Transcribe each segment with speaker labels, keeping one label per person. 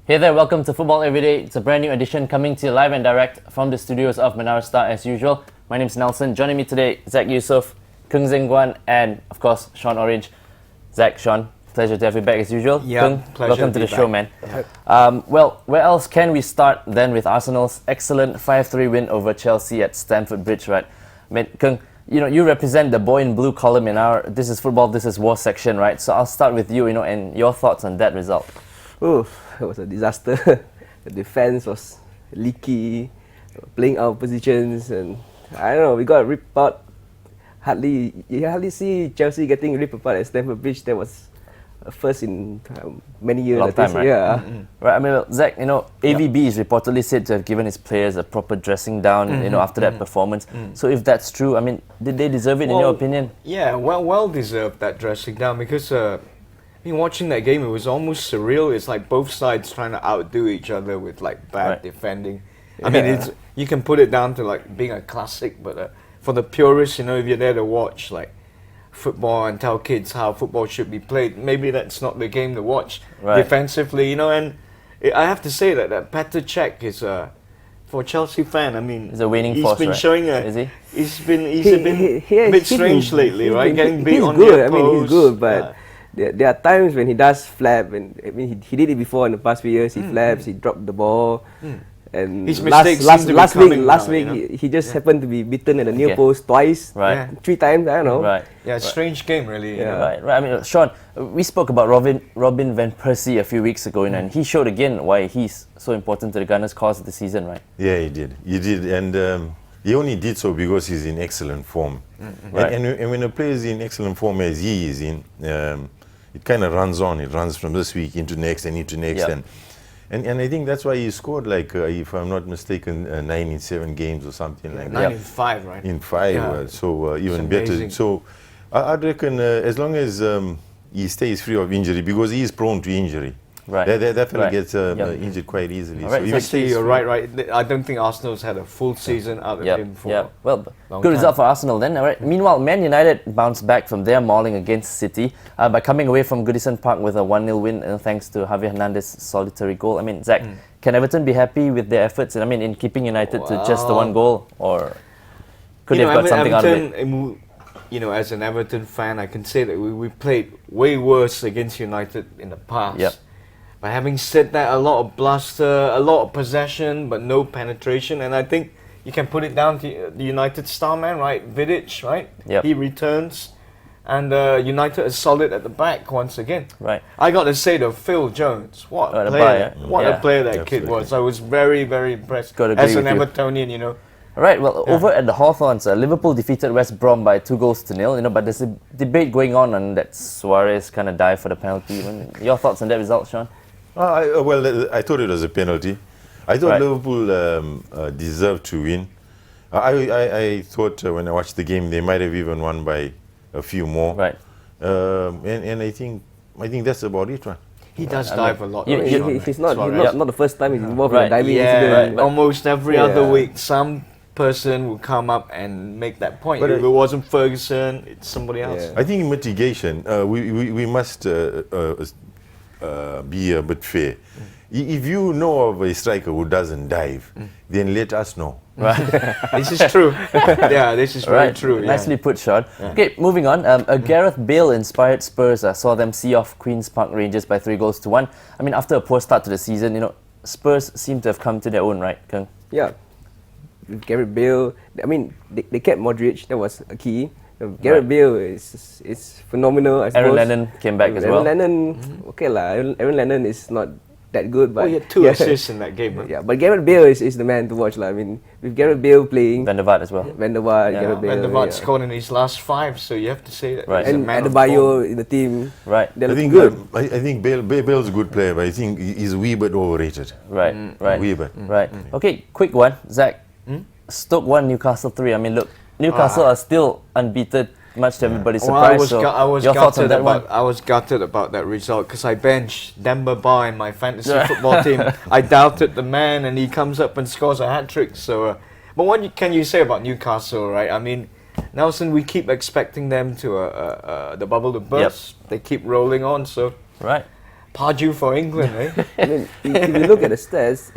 Speaker 1: Hey there, welcome to Football Everyday. It's a brand new edition coming to you live and direct from the studios of Menara Star as usual. My name's Nelson. Joining me today, Zach Yusof, Kung Zengguan, and of course, Sean Orange. Zach, Sean, pleasure to have you back as usual.
Speaker 2: Yeah,
Speaker 1: Kung,
Speaker 2: pleasure
Speaker 1: welcome to the show, man. Well, where else can we start than with Arsenal's excellent 5-3 win over Chelsea at Stamford Bridge, right? I mean, Kung, you represent the boy in blue column in our This is Football, This is War section, right? So I'll start with you, and your thoughts on that result.
Speaker 3: Oh, it was a disaster. The defense was leaky, playing out of positions, and I don't know, we got ripped out. You hardly see Chelsea getting ripped apart at Stamford Bridge. That was a first in many years.
Speaker 1: Long time, right?
Speaker 3: Yeah.
Speaker 1: Right. I mean, Zach, AVB is reportedly said to have given his players a proper dressing down, after that performance. So if that's true, I mean, did they deserve it in your opinion?
Speaker 2: Yeah, well deserved that dressing down because watching that game, it was almost surreal. It's like both sides trying to outdo each other with like bad defending. I mean, you can put it down to like being a classic, but for the purists, if you're there to watch like football and tell kids how football should be played, maybe that's not the game to watch defensively. And I have to say that Petr Cech is for a Chelsea fan. I mean,
Speaker 1: he's a winning force,
Speaker 2: been
Speaker 1: right?
Speaker 2: showing
Speaker 1: Is he?
Speaker 2: He's been a bit strange lately, right? Getting beat on
Speaker 3: good.
Speaker 2: the
Speaker 3: I mean, he's good, but. There are times when he does flap, and I mean he did it before in the past few years. He flaps, he dropped the ball, and
Speaker 2: his mistakes
Speaker 3: last week he just happened to be beaten at the near post twice, 3 times. I don't know.
Speaker 1: Right.
Speaker 2: Yeah, strange game really.
Speaker 1: Right. I mean, Sean, we spoke about Robin van Persie a few weeks ago, and he showed again why he's so important to the Gunners' cause this season, right?
Speaker 4: Yeah, he did, and he only did so because he's in excellent form.
Speaker 1: Right.
Speaker 4: And when a player is in excellent form as he is in, it kind of runs on. It runs from this week into next and into next, and I think that's why he scored like, if I'm not mistaken, 9 in 7 games or something like that.
Speaker 2: 9 in 5, right?
Speaker 4: In 5, so even better. So I'd reckon as long as he stays free of injury, because he is prone to injury.
Speaker 1: Right.
Speaker 4: That fella gets injured quite easily.
Speaker 1: Right.
Speaker 4: So
Speaker 2: Actually, you're right. I don't think Arsenal's had a full season out of him for
Speaker 1: Well,
Speaker 2: long
Speaker 1: good
Speaker 2: time.
Speaker 1: result for Arsenal then. All right. Meanwhile, Man United bounced back from their mauling against City by coming away from Goodison Park with a 1-0 win, thanks to Javier Hernandez's solitary goal. I mean, Zach, can Everton be happy with their efforts? in keeping United to just the 1 goal, or could they have got something out of it?
Speaker 2: As an Everton fan, I can say that we played way worse against United in the past.
Speaker 1: Yep.
Speaker 2: But having said that, a lot of bluster, a lot of possession, but no penetration. And I think you can put it down to the United star man, right? Vidic, right?
Speaker 1: Yep.
Speaker 2: He returns. And United is solid at the back once again.
Speaker 1: Right.
Speaker 2: I got to say though, Phil Jones, what a player that kid was. I was very, very impressed as an Evertonian,
Speaker 1: All right, well, over at the Hawthorns, Liverpool defeated West Brom by 2-0, but there's a debate going on that Suarez kind of dive for the penalty. Your thoughts on that result, Sean?
Speaker 4: I thought it was a penalty. I thought Liverpool deserved to win. I thought when I watched the game, they might have even won by a few more.
Speaker 1: Right.
Speaker 4: And I think that's about it, right?
Speaker 2: He does dive a lot.
Speaker 3: He's not the first time he's involved in a diving incident.
Speaker 2: Almost every other week, some person will come up and make that point. But if it wasn't Ferguson, it's somebody else.
Speaker 4: I think in mitigation, we must be a bit fair. If you know of a striker who doesn't dive, then let us know.
Speaker 1: Right.
Speaker 2: This is true. This is very true.
Speaker 1: Nicely put, Sean. Okay, moving on. A Gareth Bale-inspired Spurs saw them see off Queen's Park Rangers by 3-1. I mean, after a poor start to the season, Spurs seem to have come to their own, right, Kung?
Speaker 3: Yeah. Gareth Bale, I mean, they kept Modric. That was a key. Gareth Bale is phenomenal, I suppose.
Speaker 1: Aaron Lennon came back as well.
Speaker 3: Aaron Lennon, okay lah. Aaron Lennon is not that good, but
Speaker 2: he had 2 assists in that game. Right?
Speaker 3: Yeah, but Gareth Bale is the man to watch lah. I mean, with Gareth Bale playing,
Speaker 1: Van der Vaart as well.
Speaker 3: Gareth Bale.
Speaker 2: Van der Vaart scored in his last 5, so you have to say that.
Speaker 1: Right.
Speaker 2: He's a
Speaker 3: And
Speaker 2: man of
Speaker 3: Adebayo
Speaker 2: form.
Speaker 3: in the team.
Speaker 1: Right.
Speaker 3: They're
Speaker 4: I think
Speaker 3: good.
Speaker 4: I think Bale's a good player, but I think he's a wee bit overrated.
Speaker 1: Right.
Speaker 4: Wee bit.
Speaker 1: Right. Okay, quick one, Zach. Stoke 1, Newcastle 3. I mean, look, Newcastle are still unbeaten, much to everybody's surprise. Your thoughts on that one?
Speaker 2: I was gutted about that result because I benched Demba Ba in my fantasy football team. I doubted the man, and he comes up and scores a hat trick. So, but what can you say about Newcastle, right? I mean, Nelson, we keep expecting them to the bubble to burst. They keep rolling on. So,
Speaker 1: Right.
Speaker 2: Pardew for England, eh?
Speaker 3: I mean, if you look at the stats,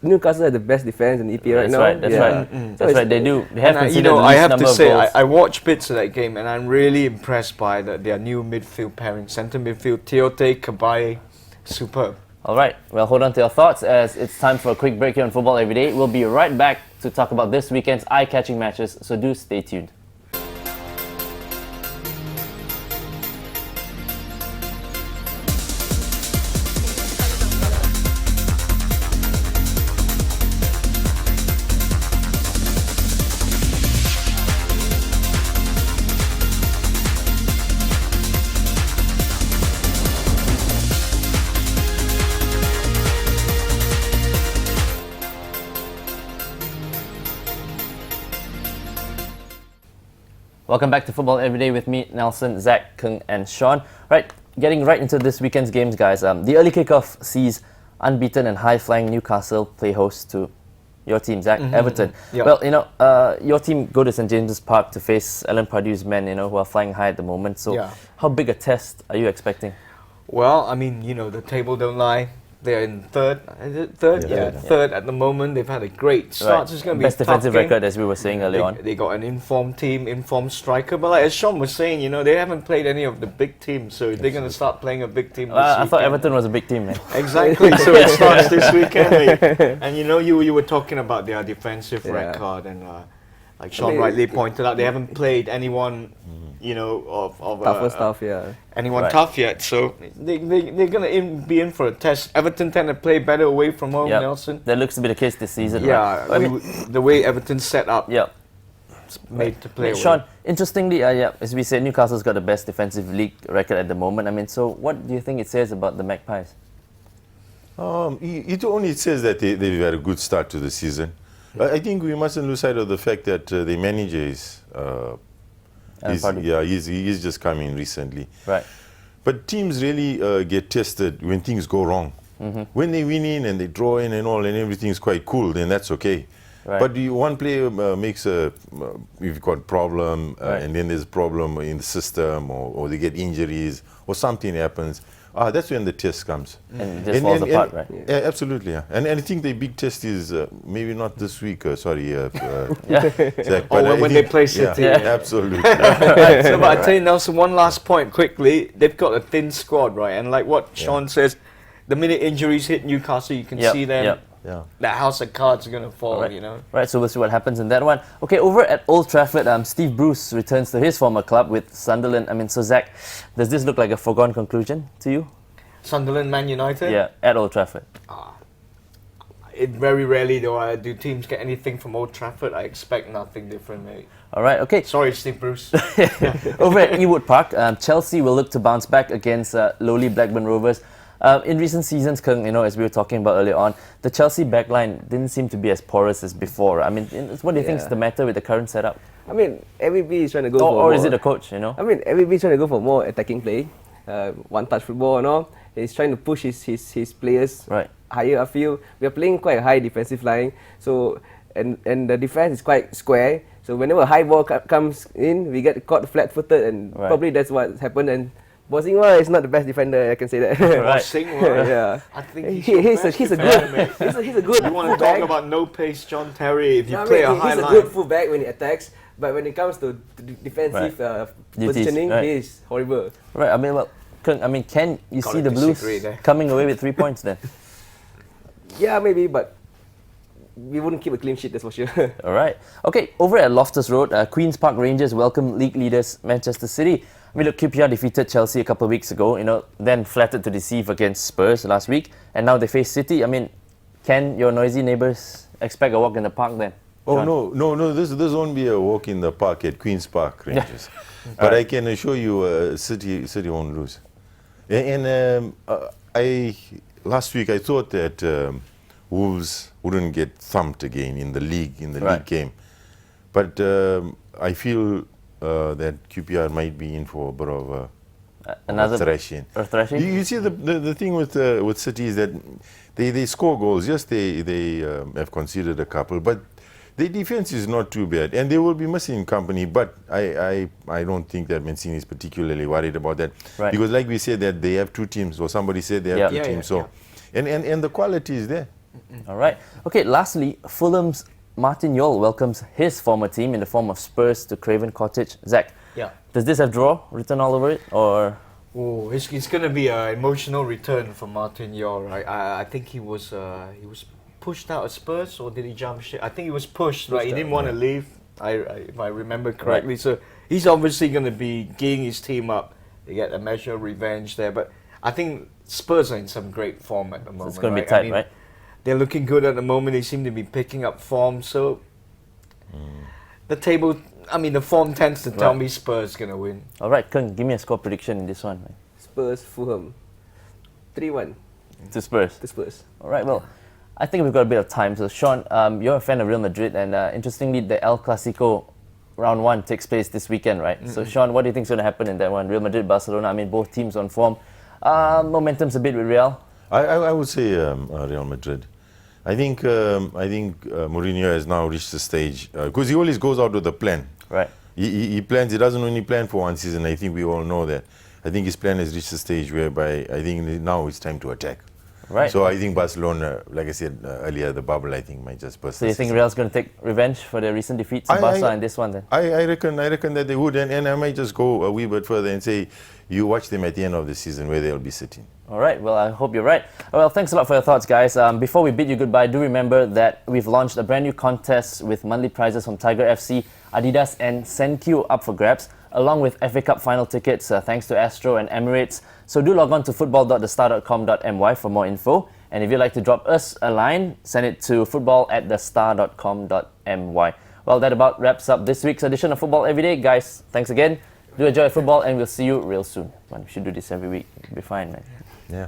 Speaker 3: Newcastle has the best defense in the EPL right
Speaker 1: That's
Speaker 3: now.
Speaker 1: right. That's right.
Speaker 3: So
Speaker 1: That's
Speaker 3: it's-
Speaker 1: right. They do. They have
Speaker 2: And
Speaker 1: considered the
Speaker 2: I
Speaker 1: least
Speaker 2: have
Speaker 1: number
Speaker 2: to
Speaker 1: of
Speaker 2: say,
Speaker 1: goals.
Speaker 2: I watched bits of that game, and I'm really impressed by their new midfield pairing, centre midfield, Tiote, Kabaye, superb.
Speaker 1: All right. Well, hold on to your thoughts as it's time for a quick break here on Football Every Day. We'll be right back to talk about this weekend's eye-catching matches. So do stay tuned. Welcome back to Football Every Day with me, Nelson, Zach, Kung, and Sean. Right, getting right into this weekend's games, guys. The early kickoff sees unbeaten and high-flying Newcastle play host to your team, Zach, Everton.
Speaker 2: Yep.
Speaker 1: Well, your team go to St James's Park to face Alan Pardew's men, who are flying high at the moment. So,
Speaker 2: Yeah.
Speaker 1: how big a test are you expecting?
Speaker 2: Well, I mean, the table don't lie. They're in third. Is it third?
Speaker 4: Yeah,
Speaker 2: Third at the moment. They've had a great start.
Speaker 1: Right.
Speaker 2: So it's going to be
Speaker 1: Best
Speaker 2: a tough
Speaker 1: defensive
Speaker 2: game.
Speaker 1: record, as we were saying earlier on.
Speaker 2: They got an informed team, informed striker. But like as Sean was saying, they haven't played any of the big teams. So they're going to start playing a big team this
Speaker 1: I thought
Speaker 2: weekend.
Speaker 1: Everton was a big team, man.
Speaker 2: Exactly. So it starts this weekend. Mate. And you were talking about their defensive
Speaker 3: Yeah.
Speaker 2: record, and like Sean
Speaker 3: mean,
Speaker 2: rightly pointed out, they haven't played anyone, of
Speaker 3: tougher stuff, yeah.
Speaker 2: anyone
Speaker 1: Right.
Speaker 2: tough yet. So they're gonna be in for a test. Everton tend to play better away from home,
Speaker 1: Yep.
Speaker 2: Nelson.
Speaker 1: That looks to be the case this season.
Speaker 2: Yeah,
Speaker 1: Right? I mean,
Speaker 2: the way Everton's set up,
Speaker 1: yeah.
Speaker 2: it's made to play. away.
Speaker 1: Sean, interestingly, as we said, Newcastle's got the best defensive league record at the moment. I mean, so what do you think it says about the Magpies?
Speaker 4: It only says that they've had a good start to the season. I think we mustn't lose sight of the fact that the manager is,
Speaker 1: Pardew.
Speaker 4: he's just come in recently.
Speaker 1: Right.
Speaker 4: But teams really get tested when things go wrong.
Speaker 1: Mm-hmm.
Speaker 4: When they win in and they draw in and all and everything's quite cool, then that's okay.
Speaker 1: Right.
Speaker 4: But one player makes we've got problem,
Speaker 1: Right.
Speaker 4: and then there's a problem in the system, or they get injuries, or something happens. That's when the test comes.
Speaker 1: And it just falls apart, right?
Speaker 4: Yeah, absolutely, yeah. And I think the big test is maybe not this week. Sorry,
Speaker 1: Yeah.
Speaker 4: Zach,
Speaker 2: Oh,
Speaker 4: but I
Speaker 2: when they
Speaker 4: think-
Speaker 2: play City.
Speaker 4: Yeah,
Speaker 1: Yeah.
Speaker 4: absolutely.
Speaker 2: Right, so, but I tell you, Nelson, one last point quickly. They've got a thin squad, right? And like what Sean says, the minute injuries hit Newcastle, you can
Speaker 1: Yep,
Speaker 2: see them.
Speaker 1: yep.
Speaker 4: Yeah.
Speaker 2: That house of cards are gonna fall.
Speaker 1: Right.
Speaker 2: Right.
Speaker 1: So we'll see what happens in that one. Okay, over at Old Trafford, Steve Bruce returns to his former club with Sunderland. I mean, so Zach, does this look like a foregone conclusion to you?
Speaker 2: Sunderland, Man United.
Speaker 1: Yeah, at Old Trafford.
Speaker 2: It very rarely do teams get anything from Old Trafford. I expect nothing different, mate.
Speaker 1: All right, okay.
Speaker 2: Sorry, Steve Bruce.
Speaker 1: Over at Ewood Park, Chelsea will look to bounce back against lowly Blackburn Rovers. In recent seasons, Kung, as we were talking about earlier on, the Chelsea backline didn't seem to be as porous as before. I mean, what do you think is
Speaker 3: Yeah.
Speaker 1: the matter with the current setup?
Speaker 3: I mean, everybody is trying to go
Speaker 1: Or,
Speaker 3: for
Speaker 1: or is
Speaker 3: more-
Speaker 1: it the coach,
Speaker 3: I mean, everybody's trying to go for more attacking play, one-touch football and all. He's trying to push his players
Speaker 1: Right.
Speaker 3: higher. I feel we are playing quite a high defensive line, so and the defense is quite square. So whenever a high ball comes in, we get caught flat-footed, and
Speaker 1: Right.
Speaker 3: probably that's what happened. And Bosingwa is not the best defender, I can say that.
Speaker 1: Right.
Speaker 2: Singwa.
Speaker 3: Yeah.
Speaker 2: I think
Speaker 3: He's a good
Speaker 2: You
Speaker 3: good
Speaker 2: want to
Speaker 3: fullback.
Speaker 2: talk about no pace, John Terry? If you
Speaker 3: Yeah, I
Speaker 2: play
Speaker 3: mean,
Speaker 2: a high
Speaker 3: he's a
Speaker 2: line,
Speaker 3: good fullback when he attacks, but when it comes to defensive
Speaker 1: Duties,
Speaker 3: positioning,
Speaker 1: right.
Speaker 3: he is horrible.
Speaker 1: Right, I mean, well, can you
Speaker 2: Gotta
Speaker 1: see the Blues
Speaker 2: disagree there.
Speaker 1: coming away with 3 points then?
Speaker 3: Yeah, maybe, but we wouldn't keep a clean sheet, that's for sure.
Speaker 1: All right. Okay, over at Loftus Road, Queen's Park Rangers welcome league leaders Manchester City. I mean, look, QPR defeated Chelsea a couple of weeks ago, then flattered to deceive against Spurs last week, and now they face City. I mean, can your noisy neighbours expect a walk in the park then?
Speaker 4: Oh
Speaker 1: Sean?
Speaker 4: no! This won't be a walk in the park at Queens Park Rangers, but I can assure you, City won't lose. And last week I thought that Wolves wouldn't get thumped again in the league
Speaker 1: Right.
Speaker 4: league game, but I feel that QPR might be in for a bit of
Speaker 1: Another
Speaker 4: thrashing.
Speaker 1: or thrashing?
Speaker 4: You see the thing with City is that they score goals. Yes, they have conceded a couple, but the defense is not too bad, and they will be missing company. But I don't think that Mancini is particularly worried about that,
Speaker 1: Right.
Speaker 4: because like we said that they have two teams, or somebody said they have
Speaker 1: Yeah.
Speaker 4: two
Speaker 2: Yeah,
Speaker 4: teams.
Speaker 2: yeah,
Speaker 4: So, and the quality is there.
Speaker 1: All right. Okay, lastly, Fulham's Martin Yole welcomes his former team in the form of Spurs to Craven Cottage. Zach,
Speaker 2: Yeah.
Speaker 1: does this have draw written all over it, or?
Speaker 2: Oh, it's going to be an emotional return for Martin Yore, right? I think he was pushed out of Spurs, or did he jump ship? I think he was pushed, right? He didn't want to leave, if I remember correctly. So he's obviously going to be gearing his team up to get a measure of revenge there. But I think Spurs are in some great form at the moment.
Speaker 1: It's going to be
Speaker 2: right?
Speaker 1: tight, right?
Speaker 2: They're looking good at the moment. They seem to be picking up form. So the table, the form tends to tell
Speaker 1: Right.
Speaker 2: me Spurs going to win.
Speaker 1: All right, Keng, give me a score prediction in this one, man.
Speaker 3: Spurs, Fulham. 3-1
Speaker 1: To Spurs.
Speaker 3: to Spurs.
Speaker 1: All right, well, I think we've got a bit of time. So, Sean, you're a fan of Real Madrid, and interestingly, the El Clasico round 1 takes place this weekend, right? So, Sean, what do you think is going to happen in that one? Real Madrid, Barcelona, both teams on form. Momentum's a bit with Real.
Speaker 4: I would say Real Madrid. I think Mourinho has now reached the stage, because he always goes out with a plan.
Speaker 1: Right.
Speaker 4: He plans. He doesn't only plan for one season. I think we all know that. I think his plan has reached the stage whereby I think now it's time to attack.
Speaker 1: Right.
Speaker 4: So I think Barcelona, like I said earlier, the bubble I think might just burst.
Speaker 1: So you think Real's going to take revenge for their recent defeats to Barca and this one then?
Speaker 4: I reckon that they would, and I might just go a wee bit further and say you watch them at the end of the season where they'll be sitting.
Speaker 1: All right, well, I hope you're right. Well, thanks a lot for your thoughts, guys. Before we bid you goodbye, do remember that we've launched a brand new contest with monthly prizes from Tiger FC, Adidas and Senq up for grabs, along with FA Cup final tickets thanks to Astro and Emirates. So do log on to football.thestar.com.my for more info. And if you'd like to drop us a line, send it to football@thestar.com.my. Well, that about wraps up this week's edition of Football Everyday. Guys, thanks again. Do enjoy football, and we'll see you real soon. Man, we should do this every week. It'll be fine, man.
Speaker 4: Yeah.